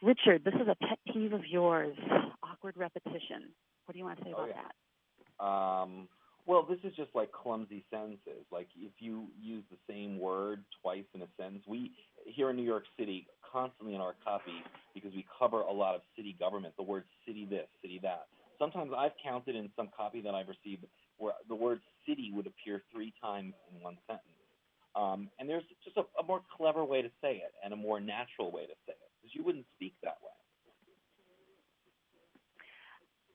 Richard, this is a pet peeve of yours, awkward repetition. What do you want to say about that? Well, this is just like clumsy sentences. Like if you use the same word twice in a sentence, we here in New York City constantly in our copy, because we cover a lot of city government, the word city this, city that. Sometimes I've counted in some copy that I've received where the word city would appear 3 times in one sentence. And there's just a more clever way to say it and a more natural way to say it, because you wouldn't speak that way.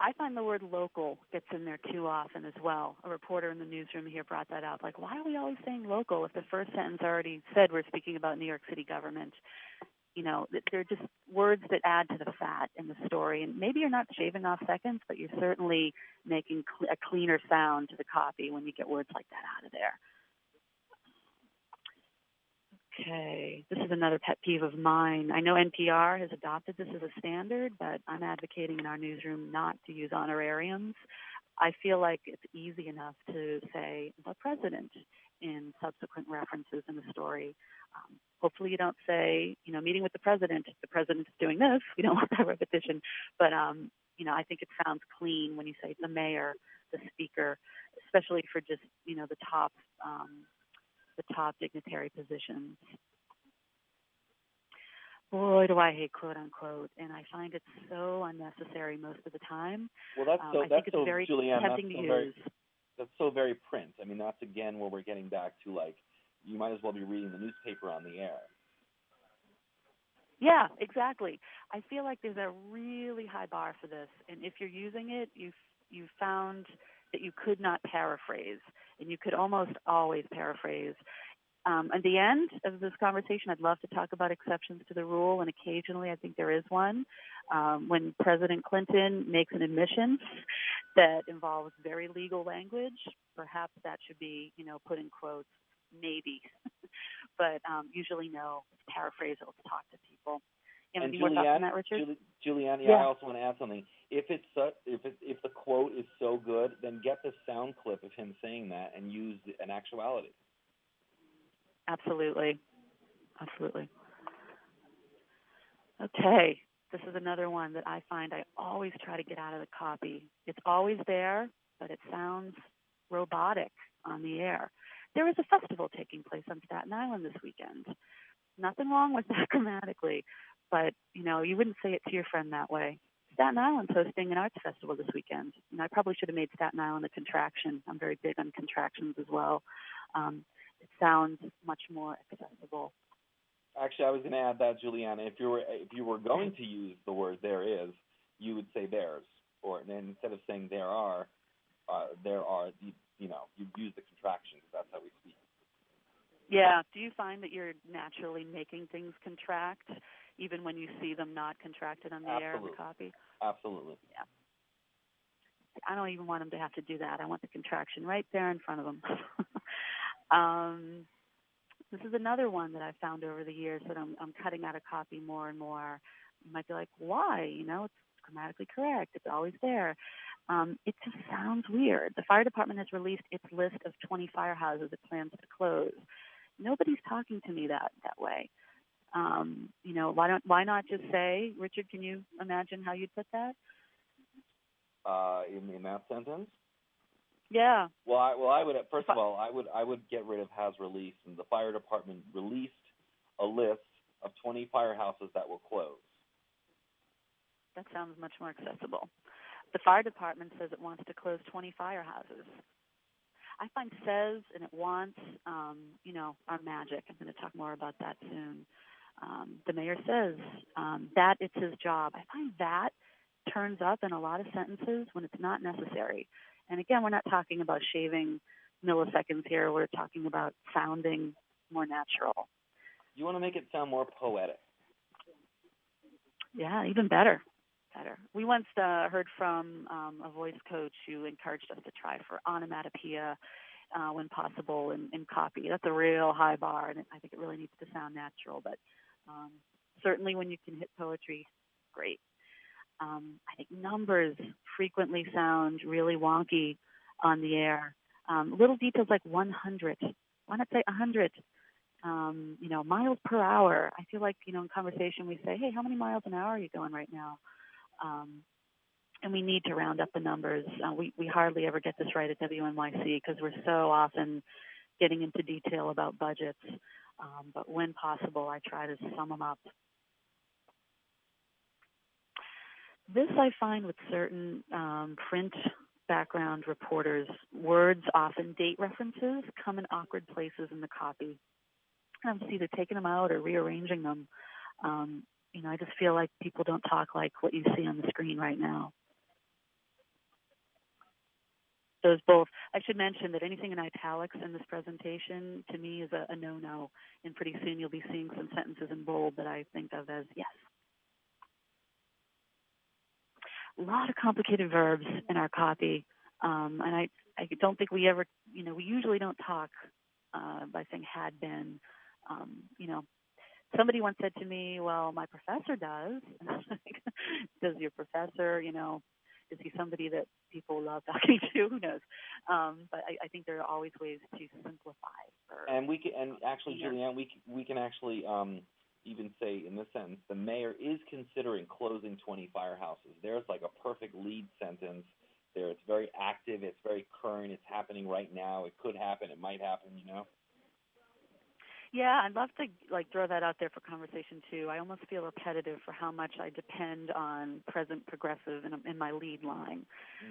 I find the word local gets in there too often as well. A reporter in the newsroom here brought that up. Like, why are we always saying local if the first sentence already said we're speaking about New York City government? You know, they're just words that add to the fat in the story. And maybe you're not shaving off seconds, but you're certainly making a cleaner sound to the copy when you get words like that out of there. Okay, this is another pet peeve of mine. I know NPR has adopted this as a standard, but I'm advocating in our newsroom not to use honorariums. I feel like it's easy enough to say the president in subsequent references in the story. Hopefully you don't say, meeting with the president is doing this. We don't want that repetition. But, I think it sounds clean when you say the mayor, the speaker, especially for just, the top dignitary positions. Boy, do I hate quote unquote, and I find it so unnecessary most of the time. Well, that's so. I think it's very Julianne, tempting to use. That's so very print. I mean, that's again where we're getting back to like you might as well be reading the newspaper on the air. Yeah, exactly. I feel like there's a really high bar for this, and if you're using it, you've found that you could not paraphrase, and you could almost always paraphrase. At the end of this conversation, I'd love to talk about exceptions to the rule, and occasionally I think there is one. When President Clinton makes an admission that involves very legal language, perhaps that should be, put in quotes, maybe. But usually no, let's paraphrase it, let's talk to people. And any more thoughts on that, Richard? Julianne, yeah. I also want to add something. If the quote is so good, then get the sound clip of him saying that and use an actuality. Absolutely. Okay, this is another one that I find I always try to get out of the copy. It's always there, but it sounds robotic on the air. There is a festival taking place on Staten Island this weekend. Nothing wrong with that grammatically, but, you wouldn't say it to your friend that way. Staten Island's hosting an arts festival this weekend, and I probably should have made Staten Island a contraction. I'm very big on contractions as well. It sounds much more accessible. Actually, I was going to add that, Juliana. If you were going to use the word "there is," you would say "theirs," or and instead of saying "there are," you'd use the contraction because that's how we speak. Yeah. Do you find that you're naturally making things contract, even when you see them not contracted on the air in the copy? Absolutely. Yeah. I don't even want them to have to do that. I want the contraction right there in front of them. This is another one that I've found over the years that I'm cutting out of copy more and more. You might be like, why? It's grammatically correct. It's always there. It just sounds weird. The fire department has released its list of 20 firehouses it plans to close. Nobody's talking to me that way. Why not just say, Richard, can you imagine how you'd put that? In that sentence? Yeah. Well, I would first of all, I would get rid of has released, and the fire department released a list of 20 firehouses that will close. That sounds much more accessible. The fire department says it wants to close 20 firehouses. I find says and it wants, are magic. I'm going to talk more about that soon. The mayor says that it's his job. I find that turns up in a lot of sentences when it's not necessary. And again, we're not talking about shaving milliseconds here. We're talking about sounding more natural. You want to make it sound more poetic. Yeah, even better. We once heard from a voice coach who encouraged us to try for onomatopoeia when possible in copy. That's a real high bar, and I think it really needs to sound natural. But certainly when you can hit poetry, great. I think numbers frequently sound really wonky on the air. Little details like 100. Why not say 100? Miles per hour. I feel like, in conversation we say, hey, how many miles an hour are you going right now? And we need to round up the numbers. We hardly ever get this right at WNYC because we're so often getting into detail about budgets. But when possible, I try to sum them up. This I find with certain print background reporters, words, often date references, come in awkward places in the copy. I'm just either taking them out or rearranging them. I just feel like people don't talk like what you see on the screen right now. Those both. I should mention that anything in italics in this presentation, to me, is a no-no. And pretty soon you'll be seeing some sentences in bold that I think of as yes. A lot of complicated verbs in our copy. And I don't think we ever, we usually don't talk by saying had been. Somebody once said to me, well, my professor does. And I was like, does your professor, is he somebody that people love talking to? Who knows? But I think there are always ways to simplify. And we can, Julianne, we can actually even say in this sentence, the mayor is considering closing 20 firehouses. There's like a perfect lead sentence there. It's very active. It's very current. It's happening right now. It could happen. It might happen. Yeah, I'd love to throw that out there for conversation too. I almost feel repetitive for how much I depend on present progressive in my lead line.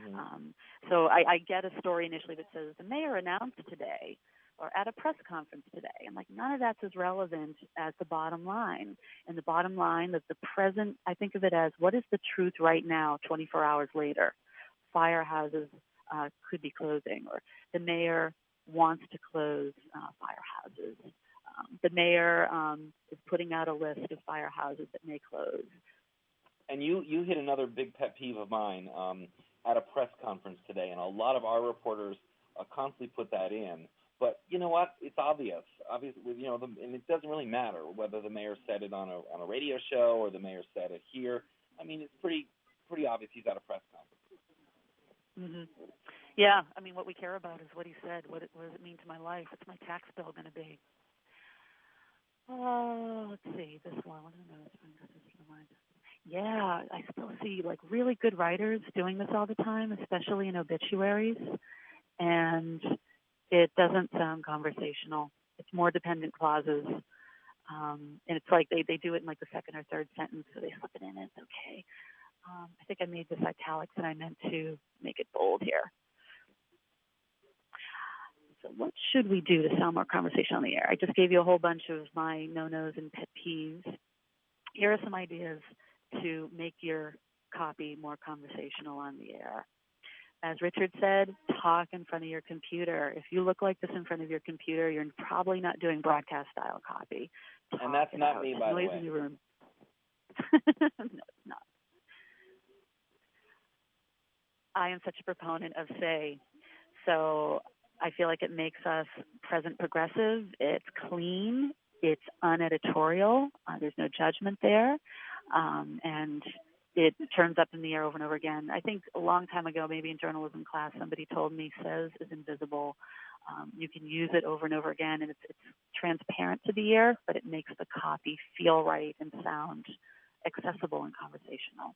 Mm-hmm. So I get a story initially that says the mayor announced today or at a press conference today. And none of that's as relevant as the bottom line. And the bottom line, that the present, I think of it as what is the truth right now, 24 hours later. Firehouses could be closing, or the mayor wants to close firehouses. The mayor is putting out a list of firehouses that may close. And you hit another big pet peeve of mine at a press conference today, and a lot of our reporters constantly put that in. But you know what? It's obvious. Obviously, and it doesn't really matter whether the mayor said it on a radio show or the mayor said it here. I mean, it's pretty obvious he's at a press conference. Mm-hmm. Yeah, I mean, what we care about is what he said. What does it mean to my life? What's my tax bill going to be? Let's see, this one. What do I know? Yeah, I still see really good writers doing this all the time, especially in obituaries, and it doesn't sound conversational. It's more dependent clauses, and it's like they do it in the second or third sentence, so they slip it in. And it's okay. I think I made this italics, and I meant to make it bold here. So what should we do to sound more conversational on the air? I just gave you a whole bunch of my no-nos and pet peeves. Here are some ideas to make your copy more conversational on the air. As Richard said, talk in front of your computer. If you look like this in front of your computer, you're probably not doing broadcast-style copy. And that's not me, by the way. Noise in your room. No, it's not. I am such a proponent of say. So I feel like it makes us present progressive. It's clean. It's uneditorial. There's no judgment there. And it turns up in the air over and over again. I think a long time ago, maybe in journalism class, somebody told me says is invisible. You can use it over and over again, and it's transparent to the ear, but it makes the copy feel right and sound accessible and conversational.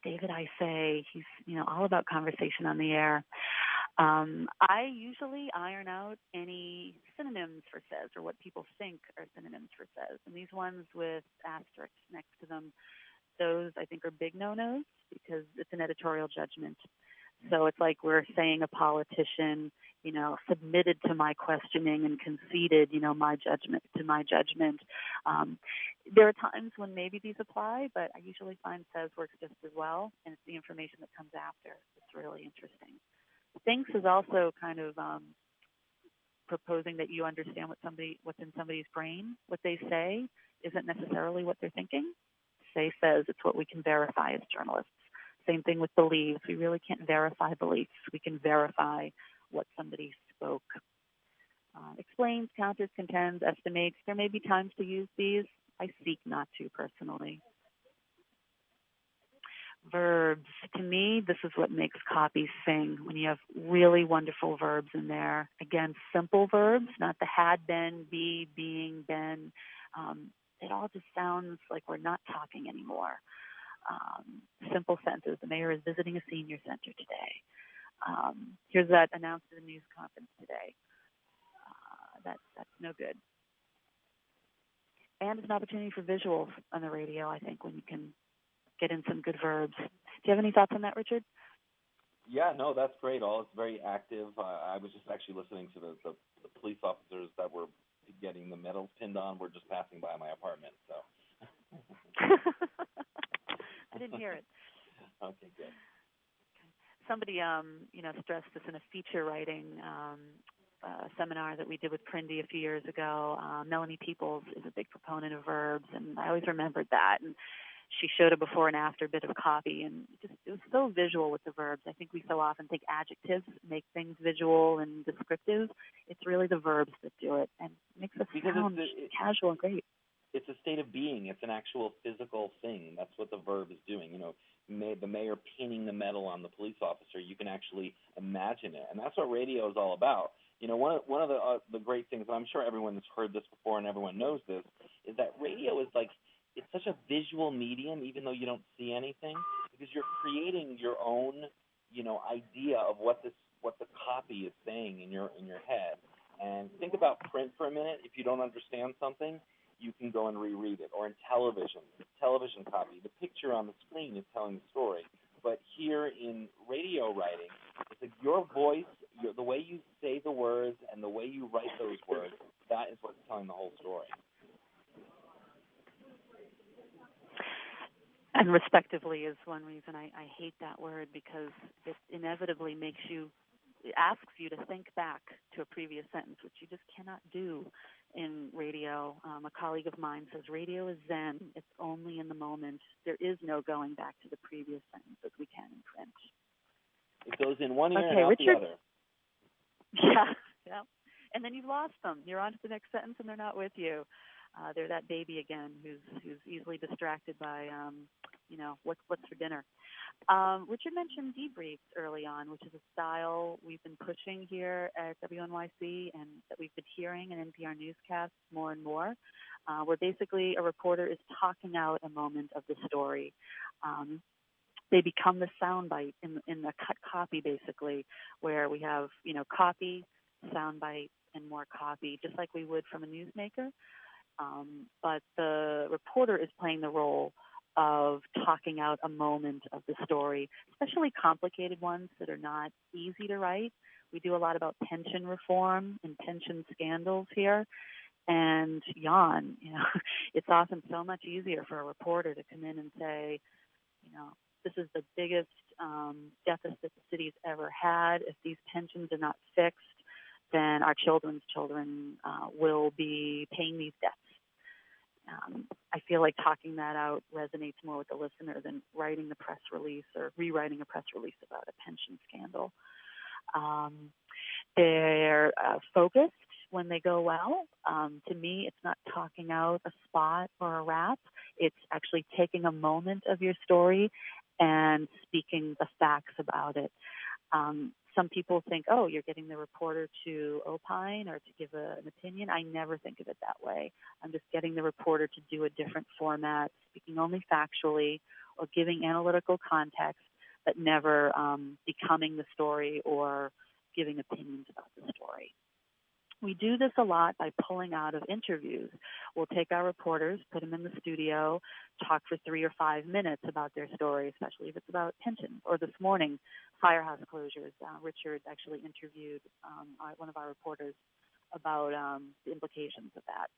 David, I say he's all about conversation on the air. I usually iron out any synonyms for says or what people think are synonyms for says. And these ones with asterisks next to them, those I think are big no-nos because it's an editorial judgment. So it's like we're saying a politician, submitted to my questioning and conceded, my judgment to my judgment. There are times when maybe these apply, but I usually find says works just as well, and it's the information that comes after that's really interesting. Thinks is also kind of proposing that you understand what's in somebody's brain. What they say isn't necessarily what they're thinking. Say says it's what we can verify as journalists. Same thing with beliefs. We really can't verify beliefs. We can verify what somebody spoke. Explains, counters, contends, estimates. There may be times to use these. I seek not to personally. verbs. To me, this is what makes copy sing, when you have really wonderful verbs in there. Again, simple verbs, not the had been, be, being, been. It all just sounds like we're not talking anymore. Simple sentences. The mayor is visiting a senior center today. Here's that announced at a news conference today. That's no good. And it's an opportunity for visuals on the radio, I think, when you can get in some good verbs. Do you have any thoughts on that, Richard? Yeah, no, that's great. It's very active. I was just actually listening to the police officers that were getting the medals pinned on. Were just passing by my apartment, so. I didn't hear it. Okay, good. Somebody, stressed this in a feature writing seminar that we did with PRNDI a few years ago. Melanie Peoples is a big proponent of verbs, and I always remembered that. And she showed a before and after bit of copy, and it was so visual with the verbs. I think we so often think adjectives make things visual and descriptive. It's really the verbs that do it, and it makes us sound casual and great. It's a state of being. It's an actual physical thing. That's what the verb is doing. The mayor pinning the medal on the police officer. You can actually imagine it, and that's what radio is all about. One of the great things, and I'm sure everyone has heard this before and everyone knows this, is that radio is it's such a visual medium, even though you don't see anything, because you're creating your own, idea of what the copy is saying in your head. And think about print for a minute. If you don't understand something, you can go and reread it. Or in television copy, the picture on the screen is telling the story. But here in radio writing, it's like your voice, the way you say the words and the way you write those words, that is what's telling the whole story. And respectively is one reason I hate that word, because it inevitably asks you to think back to a previous sentence, which you just cannot do in radio. A colleague of mine says radio is zen. It's only in the moment. There is no going back to the previous sentence as we can in print. It goes in one ear and out Richard, the other. Yeah. And then you've lost them. You're on to the next sentence and they're not with you. They're that baby again who's easily distracted by, what's for dinner. Richard mentioned debriefs early on, which is a style we've been pushing here at WNYC and that we've been hearing in NPR newscasts more and more, where basically a reporter is talking out a moment of the story. They become the soundbite in the cut copy, basically, where we have, copy, soundbite, and more copy, just like we would from a newsmaker. But the reporter is playing the role of talking out a moment of the story, especially complicated ones that are not easy to write. We do a lot about pension reform and pension scandals here. And it's often so much easier for a reporter to come in and say, this is the biggest deficit the city's ever had. If these pensions are not fixed, then our children's children will be paying these debts. I feel like talking that out resonates more with the listener than writing the press release or rewriting a press release about a pension scandal. They're focused when they go well. To me, it's not talking out a spot or a rap. It's actually taking a moment of your story and speaking the facts about it. Some people think, you're getting the reporter to opine or to give an opinion. I never think of it that way. I'm just getting the reporter to do a different format, speaking only factually or giving analytical context, but never becoming the story or giving opinions about the story. We do this a lot by pulling out of interviews. We'll take our reporters, put them in the studio, talk for 3 or 5 minutes about their story, especially if it's about pensions. Or this morning, firehouse closures. Richard actually interviewed one of our reporters about the implications of that.